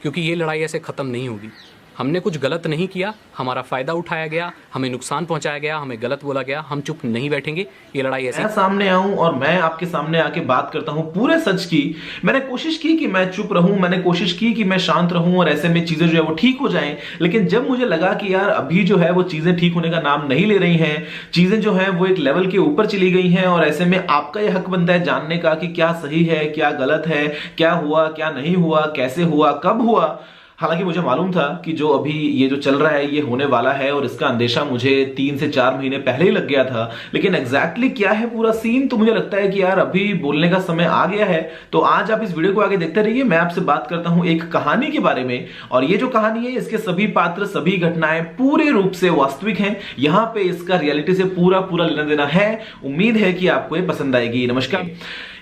क्योंकि ये लड़ाई ऐसे ख़त्म नहीं होगी। हमने कुछ गलत नहीं किया, हमारा फ़ायदा उठाया गया, हमें नुकसान पहुंचाया गया, हमें गलत बोला गया, हम चुप नहीं बैठेंगे। ये लड़ाई ऐसी मैं सामने आऊं और मैं आपके सामने आके बात करता हूं पूरे सच की। मैंने कोशिश की कि मैं चुप रहूं, मैंने कोशिश की कि मैं शांत रहूं और ऐसे में चीजें जो है वो ठीक हो जाएं। लेकिन जब मुझे लगा कि यार अभी जो है वो चीजें ठीक होने का नाम नहीं ले रही हैं, चीजें जो है वो एक लेवल के ऊपर चली गई हैं, और ऐसे में आपका यह हक बनता है जानने का कि क्या सही है, क्या गलत है, क्या हुआ, क्या नहीं हुआ, कैसे हुआ, कब हुआ। हालांकि मुझे मालूम था कि जो अभी ये जो चल रहा है ये होने वाला है, और इसका अंदेशा मुझे 3 से 4 महीने पहले ही लग गया था। लेकिन एग्जैक्टली क्या है पूरा सीन, तो मुझे लगता है कि यार अभी बोलने का समय आ गया है। तो आज आप इस वीडियो को आगे देखते रहिए। मैं आपसे बात करता हूं एक कहानी के बारे में, और ये जो कहानी है इसके सभी पात्र, सभी घटनाएं पूरे रूप से वास्तविक हैं। यहां पे इसका रियलिटी से पूरा पूरा लेना देना है। उम्मीद है कि आपको ये पसंद आएगी। नमस्कार।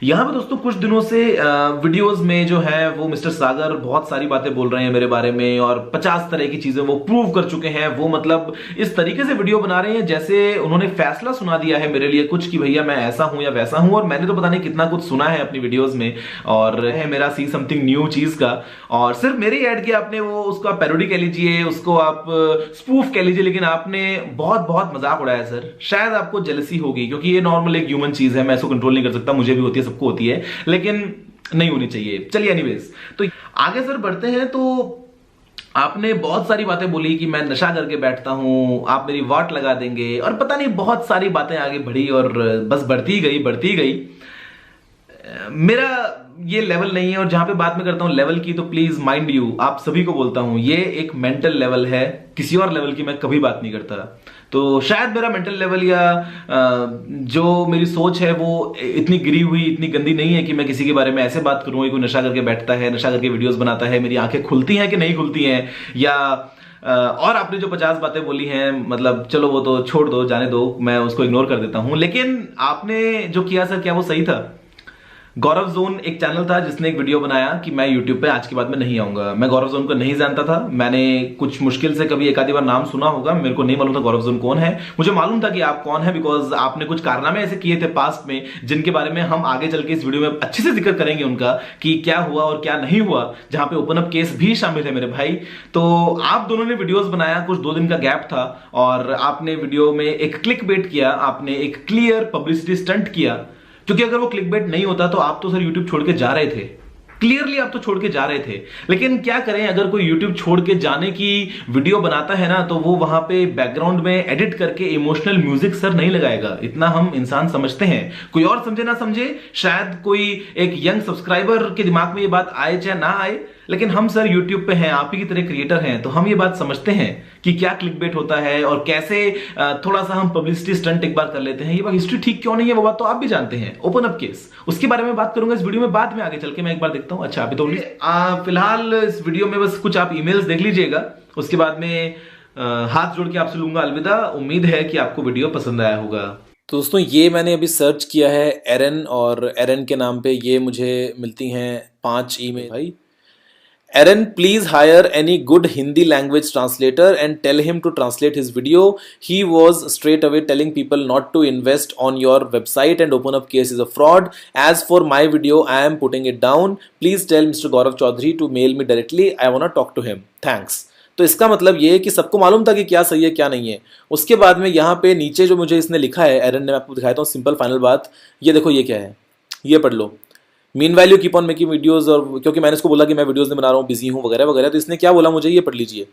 यहां पे दोस्तों कुछ दिनों से वीडियोस में जो है वो मिस्टर सागर बहुत सारी बातें बोल रहे हैं मेरे बारे में, और 50 तरह की चीजें वो प्रूव कर चुके हैं। वो मतलब इस तरीके से वीडियो बना रहे हैं जैसे उन्होंने फैसला सुना दिया है मेरे लिए कुछ, कि भैया मैं ऐसा हूं या वैसा हूं। और मैंने तो पता नहीं कितना कुछ सुना है अपनी वीडियोस में, और है मेरा सी समथिंग न्यू चीज का। और सिर्फ मेरे ऐड किया आपने, वो उसका पैरोडी कह लीजिए, उसको आप स्पूफ कह लीजिए, लेकिन आपने बहुत बहुत मजाक उड़ाया सर। शायद आपको जेलसी होगी, क्योंकि ये नॉर्मल एक ह्यूमन चीज है, मैं इसको कंट्रोल नहीं कर सकता, मुझे भी होती है, सबको होती है, लेकिन नहीं होनी चाहिए। चलिए एनीवेज, तो आगे सर बढ़ते हैं। तो आपने बहुत सारी बातें बोली कि मैं नशा करके बैठता हूं, आप मेरी वाट लगा देंगे, और पता नहीं बहुत सारी बातें आगे बढ़ी, और बस बढ़ती गई। मेरा ये लेवल नहीं है, और जहां पे बात मैं करता हूं लेवल की, तो प्लीज माइंड यू, आप सभी को बोलता हूं ये एक मेंटल लेवल है, किसी और लेवल की मैं कभी बात नहीं करता। तो शायद मेरा मेंटल लेवल या जो मेरी सोच है वो इतनी गिरी हुई, इतनी गंदी नहीं है कि मैं किसी के बारे में ऐसे बात करूं, कोई नशा करके बैठता है, नशा करके वीडियोस बनाता है, मेरी आंखें खुलती हैं कि नहीं खुलती हैं, या और आपने जो 50 बातें बोली हैं, मतलब चलो वो तो छोड़ दो, जाने दो, मैं उसको इग्नोर कर देता हूं। लेकिन आपने जो किया सर, क्या वो सही था? गौरव जोन एक चैनल था जिसने एक वीडियो बनाया कि मैं यूट्यूब पे आज के बाद में नहीं आऊंगा। मैं गौरव जोन को नहीं जानता था, मैंने कुछ मुश्किल से कभी एक आधी बार नाम सुना होगा, मेरे को नहीं मालूम था गौरव जोन कौन है। मुझे मालूम था कि आप कौन है, बिकॉज आपने कुछ कारनामे ऐसे किए थे पास्ट में, जिनके बारे में हम आगे चल के इस वीडियो में अच्छे से जिक्र करेंगे उनका, कि क्या हुआ और क्या नहीं हुआ, जहां पे ओपन अप केस भी शामिल है मेरे भाई। तो आप दोनों ने वीडियोस बनाया, कुछ 2 दिन का गैप था, और आपने वीडियो में एक क्लिक बेट किया, आपने एक क्लियर पब्लिसिटी स्टंट किया, क्योंकि अगर वो क्लिकबेट नहीं होता तो आप तो सर यूट्यूब छोड़ के जा रहे थे, क्लियरली आप तो छोड़ के जा रहे थे। लेकिन क्या करें, अगर कोई यूट्यूब छोड़ के जाने की वीडियो बनाता है ना, तो वो वहां पे बैकग्राउंड में एडिट करके इमोशनल म्यूजिक सर नहीं लगाएगा। इतना हम इंसान समझते हैं, कोई और समझे ना समझे, शायद कोई एक यंग सब्सक्राइबर के दिमाग में ये बात आए चाहे ना आए, लेकिन हम सर यूट्यूब पे हैं, आप ही की तरह क्रिएटर हैं, तो हम ये बात समझते हैं कि क्या क्लिकबेट होता है, और कैसे थोड़ा सा हम पब्लिसिटी स्टंट एक बार कर लेते हैं। ये बात हिस्ट्री ठीक क्यों नहीं है, वो बात तो आप भी जानते हैं। ओपन अप केस, उसके बारे में बात करूंगा इस वीडियो में, बाद में आगे चल के मैं एक बार देखता हूं। अच्छा अभी तो फिलहाल इस वीडियो में बस कुछ आप ईमेल्स देख लीजिएगा, उसके बाद में हाथ जोड़ के आपसे लूंगा अलविदा। उम्मीद है कि आपको वीडियो पसंद आया होगा। तो दोस्तों ये मैंने अभी सर्च किया है एरन, और एरन के नाम पे ये मुझे मिलती हैं 5 ईमेल। भाई Aaron, please hire any good Hindi language translator and tell him to translate his video. He was straight away telling people not to invest on your website and open up case is a fraud. As for my video, I am putting it down. Please tell Mr. Gaurav Chaudhary to mail me directly. I want to talk to him. Thanks. तो इसका मतलब ये है कि सबको मालूम था कि क्या सही है क्या नहीं है। उसके बाद में यहाँ पे नीचे जो मुझे इसने लिखा है एरन ने, मैं आपको दिखाता हूँ सिंपल फाइनल बात। ये देखो ये क्या है, ये पढ़ लो। Mean value keep on making videos, और क्योंकि मैंने इसको बोला कि मैं वीडियोज नहीं बना रहा हूँ, बिजी हूँ वगैरह वगैरह, तो इसने क्या बोला मुझे, ये पढ़ लीजिए।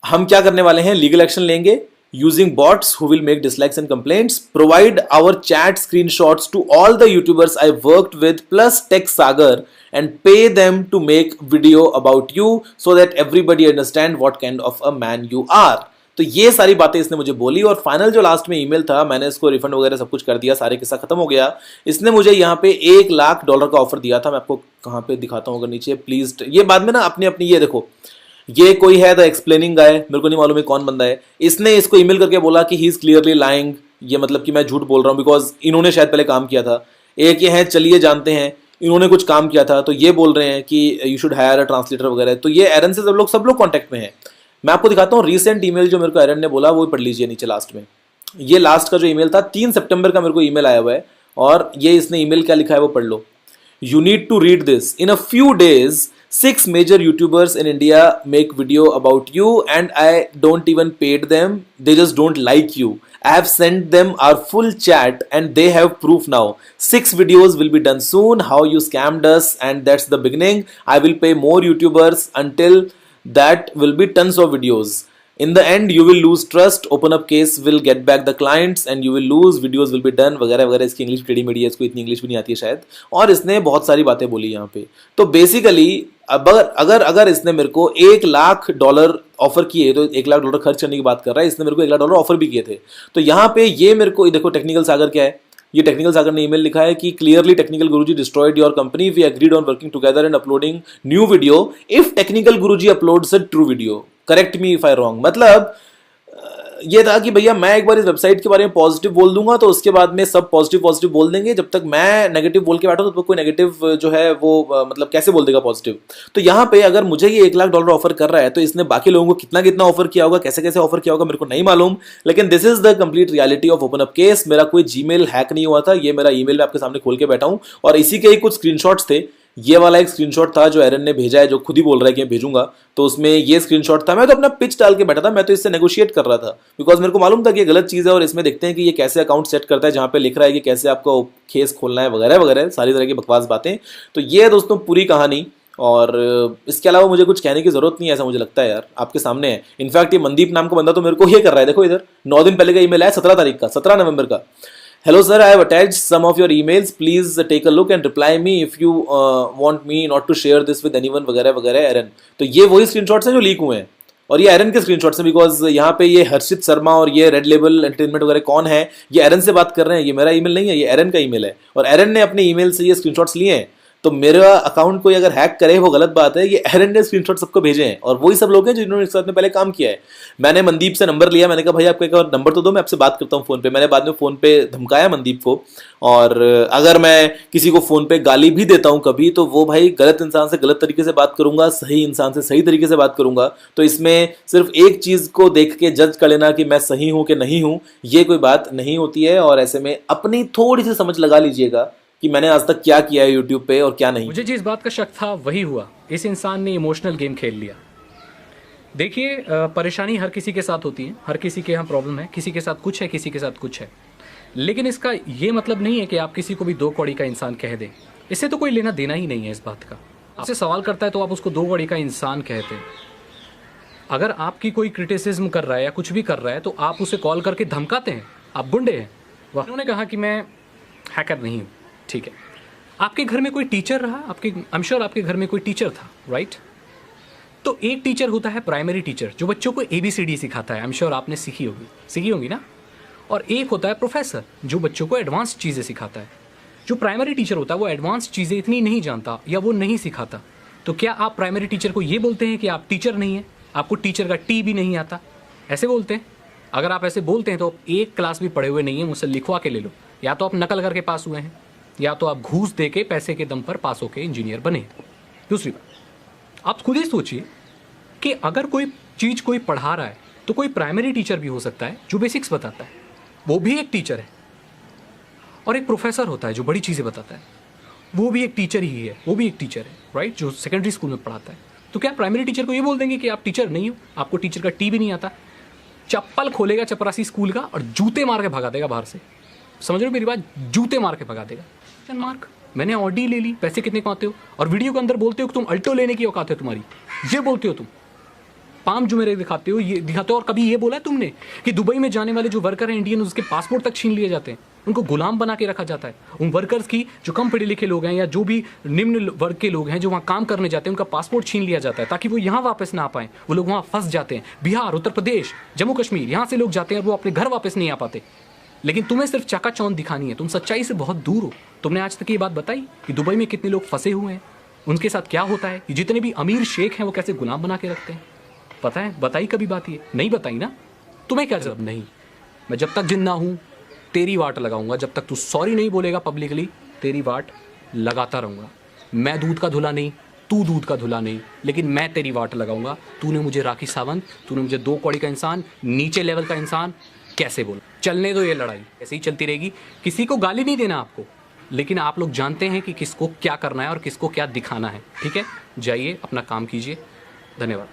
हम क्या करने वाले हैं, लीगल एक्शन लेंगे using bots who will make dislikes and complaints, provide our chat screenshots to all the YouTubers I worked with plus tech Sagar and pay them to make video about you so that everybody understand what kind of a man you are. तो ये सारी बातें इसने मुझे बोली, और final जो last में ईमेल था, मैंने इसको रिफंड वगैरह सब कुछ कर दिया, सारे किस्सा खत्म हो गया। इसने मुझे यहाँ पे $1 लाख का ऑफर दिया था। मैं आपको कहाँ पे दिखाता हूँ, अगर नीचे प्लीज, ये बाद में ना अपनी ये देखो, ये कोई है द एक्सप्लेनिंग गाय, मेरे को नहीं मालूम है कौन बंदा है। इसने इसको ईमेल करके बोला कि ही इज क्लियरली लाइंग, ये मतलब कि मैं झूठ बोल रहा हूँ, बिकॉज इन्होंने शायद पहले काम किया था। एक ये है चलिए जानते हैं, इन्होंने कुछ काम किया था, तो ये बोल रहे हैं कि you should higher a translator वगैरह। तो ये एरन से सब लोग कॉन्टैक्ट में हैं। मैं आपको दिखाता हूँ रीसेंट ईमेल जो मेरे को एरन ने बोला, वो पढ़ लीजिए नीचे लास्ट में। ये लास्ट का जो ईमेल था 3 सितंबर का मेरे को ईमेल आया हुआ है, और ये इसने ईमेल क्या लिखा है वो पढ़ लो। You need to read this in a few days 6 major YouTubers in India make video about you and I don't even paid them. They just don't like you. I have sent them our full chat and they have proof now. 6 videos will be done soon. How you scammed us and that's the beginning. I will pay more YouTubers. Until that will be tons of videos. In the end you will lose trust. Open up case will get back the clients and you will lose. Videos will be done वगैरह वगैरह. इसकी English टेढ़ी मेढ़ी है, इसको इतनी English भी नहीं आती है शायद. और इसने बहुत सारी बातें बोली यहाँ पे. तो बेसिकली अगर इसने मेरे को $1,00,000 ऑफर किए, तो $1,00,000 खर्च करने की बात कर रहा है, इसने मेरे को $1,00,000 ऑफर भी किए थे. तो यहाँ पे ये मेरे को देखो टेक्निकल सागर क्या है. ये टेक्निकल सागर ने ईमेल लिखा है कि clearly Technical Guruji destroyed your company. We agreed on working together and uploading new video if Technical Guruji uploads a true video. Correct me if I wrong. मतलब ये था कि भैया मैं एक बार इस वेबसाइट के बारे में पॉजिटिव बोल दूंगा तो उसके बाद में सब पॉजिटिव बोल देंगे. जब तक मैं नेगेटिव बोल के बैठा तब तक कोई नेगेटिव जो है वो मतलब कैसे बोल देगा पॉजिटिव. तो यहाँ पे अगर मुझे ये $1,00,000 ऑफर कर रहा है तो इसने बाकी लोगों को कितना कितना ऑफर किया होगा, कैसे कैसे ऑफर किया होगा मेरे को नहीं मालूम. लेकिन this is the complete reality of open up case. मेरा कोई जीमेल हैक नहीं हुआ था. ये मेरा ईमेल मैं आपके सामने खोल के बैठा हूं और इसी के ही कुछ स्क्रीनशॉट्स थे. ये वाला एक स्क्रीनशॉट था जो एरन ने भेजा है, जो खुद ही बोल रहा है कि मैं भेजूंगा. तो उसमें ये स्क्रीनशॉट था. मैं तो अपना पिच डाल के बैठा था. मैं तो इससे नेगोशिएट कर रहा था बिकॉज मेरे को मालूम था कि ये गलत चीज़ है. और इसमें देखते हैं कि ये कैसे अकाउंट सेट करता है जहाँ पे लिख रहा है कि कैसे आपको केस खोलना है वगैरह वगैरह सारी तरह की बकवास बातें. तो ये है दोस्तों पूरी कहानी. और इसके अलावा मुझे कुछ कहने की जरूरत नहीं है ऐसा मुझे लगता है यार. आपके सामने है. इनफैक्ट ये मनदीप नाम का बंदा तो मेरे को ये कर रहा है. देखो इधर 9 दिन पहले का ईमेल है, 17 तारीख का, 17 नवंबर का. Hello sir, I have attached some of your emails. Please take a look and reply me if you want me not to share this with anyone वगैरह वगैरह. एरन. तो ये वही स्क्रीनशॉट्स हैं जो लीक हुए हैं और ये एरन के स्क्रीनशॉट्स हैं बिकॉज यहाँ पे ये हर्षित शर्मा और ये रेड लेबल एंटरटेनमेंट वगैरह कौन है, ये एरन से बात कर रहे हैं. ये मेरा ईमेल नहीं है, ये एरन का ईमेल है और एरन ने अपने ईमेल से ये स्क्रीनशॉट्स लिए हैं. तो मेरा अकाउंट कोई अगर हैक करे वो गलत बात है. ये एरन ने स्क्रीनशॉट सबको भेजे हैं और वही सब लोग हैं जिन्होंने इस साथ में पहले काम किया है. मैंने मनदीप से नंबर लिया. मैंने कहा भाई आपको एक और नंबर तो दो, मैं आपसे बात करता हूँ फोन पे. मैंने बाद में फोन पे धमकाया मनदीप को. और अगर मैं किसी को फोन पे गाली भी देता हूँ कभी तो वो भाई गलत इंसान से गलत तरीके से बात करूंगा, सही इंसान से सही तरीके से बात करूंगा. तो इसमें सिर्फ एक चीज को देख के जज कर लेना कि मैं सही हूं कि नहीं हूं, ये कोई बात नहीं होती है. और ऐसे में अपनी थोड़ी सी समझ लगा लीजिएगा कि मैंने आज तक क्या किया है यूट्यूब पे और क्या नहीं. मुझे जिस बात का शक था वही हुआ. इस इंसान ने इमोशनल गेम खेल लिया. देखिए परेशानी हर किसी के साथ होती है, हर किसी के यहाँ प्रॉब्लम है. किसी के साथ कुछ है, किसी के साथ कुछ है. लेकिन इसका ये मतलब नहीं है कि आप किसी को भी 2 कौड़ी का इंसान कह दें. इससे तो कोई लेना देना ही नहीं है इस बात का. आपसे सवाल करता है तो आप उसको 2 कौड़ी का इंसान कहते हैं. अगर आपकी कोई क्रिटिसिज्म कर रहा है या कुछ भी कर रहा है तो आप उसे कॉल करके धमकाते हैं. आप गुंडे हैं. उन्होंने कहा कि मैं हैकर नहीं हूँ. ठीक है, आपके घर में कोई टीचर रहा, आपके आई एम श्योर आपके घर में कोई टीचर था, राइट? तो एक टीचर होता है प्राइमरी टीचर जो बच्चों को ABCD सिखाता है. आई एम श्योर आपने सीखी होगी ना. और एक होता है प्रोफेसर जो बच्चों को एडवांस चीज़ें सिखाता है. जो प्राइमरी टीचर होता है वो एडवांस चीज़ें इतनी नहीं जानता या वो नहीं सिखाता. तो क्या आप प्राइमरी टीचर को ये बोलते हैं कि आप टीचर नहीं हैं, आपको टीचर का T भी नहीं आता? ऐसे बोलते हैं? अगर आप ऐसे बोलते हैं तो आप एक क्लास भी पढ़े हुए नहीं है, मुझसे लिखवा के ले लो. या तो आप नकल करके पास हुए हैं या तो आप घूस दे के पैसे के दम पर पास होके इंजीनियर बने. दूसरी बात, आप खुद ही सोचिए कि अगर कोई चीज़ कोई पढ़ा रहा है तो कोई प्राइमरी टीचर भी हो सकता है जो बेसिक्स बताता है, वो भी एक टीचर है. और एक प्रोफेसर होता है जो बड़ी चीज़ें बताता है, वो भी एक टीचर ही है, वो भी एक टीचर है, राइट, जो सेकेंडरी स्कूल में पढ़ाता है. तो क्या प्राइमरी टीचर को ये बोल देंगे कि आप टीचर नहीं हो, आपको टीचर का T भी नहीं आता? चप्पल खोलेगा चपरासी स्कूल का और जूते मार के भगा देगा बाहर से. समझ रहे हो मेरी बात? जूते मार के भगा देगा. मार्क, मैंने ऑडी ले ली, पैसे कितने कमाते हो, और वीडियो के अंदर बोलते हो कि तुम अल्टो लेने की औकात है तुम्हारी. ये बोलते हो तुम, पाम जो मेरे दिखाते हो, ये दिखाते हो. और कभी ये बोला है तुमने कि दुबई में जाने वाले जो वर्कर हैं इंडियन, उसके पासपोर्ट तक छीन लिए जाते हैं, उनको गुलाम बना के रखा जाता है. उन वर्कर्स की जो कम पढ़े लिखे लोग हैं या जो भी निम्न वर्ग के लोग हैं जो वहाँ काम करने जाते हैं, उनका पासपोर्ट छीन लिया जाता है ताकि वो यहाँ वापस ना आ पाएँ. वो लोग वहाँ फंस जाते हैं. बिहार, उत्तर प्रदेश, जम्मू कश्मीर, यहाँ से लोग जाते हैं और वो अपने घर वापस नहीं आ पाते. लेकिन तुम्हें सिर्फ चकाचौंध दिखानी है. तुम सच्चाई से बहुत दूर हो. तुमने आज तक ये बात बताई कि दुबई में कितने लोग फंसे हुए हैं, उनके साथ क्या होता है, कि जितने भी अमीर शेख हैं वो कैसे गुलाम बना के रखते हैं? पता है? बताई कभी बात? ये नहीं बताई ना. तुम्हें क्या जरूरत? नहीं, मैं जब तक जिंदा हूँ तेरी वाट लगाऊंगा. जब तक तू सॉरी नहीं बोलेगा पब्लिकली, तेरी वाट लगाता रहूँगा. मैं दूध का धुला नहीं, तू दूध का धुला नहीं, लेकिन मैं तेरी वाट लगाऊंगा. तूने मुझे राखी सावंत, तूने मुझे 2 कौड़ी का इंसान, नीचे लेवल का इंसान कैसे बोला? चलने दो ये लड़ाई, ऐसे ही चलती रहेगी. किसी को गाली नहीं देना आपको. लेकिन आप लोग जानते हैं कि किसको क्या करना है और किसको क्या दिखाना है। ठीक है, जाइए अपना काम कीजिए। धन्यवाद।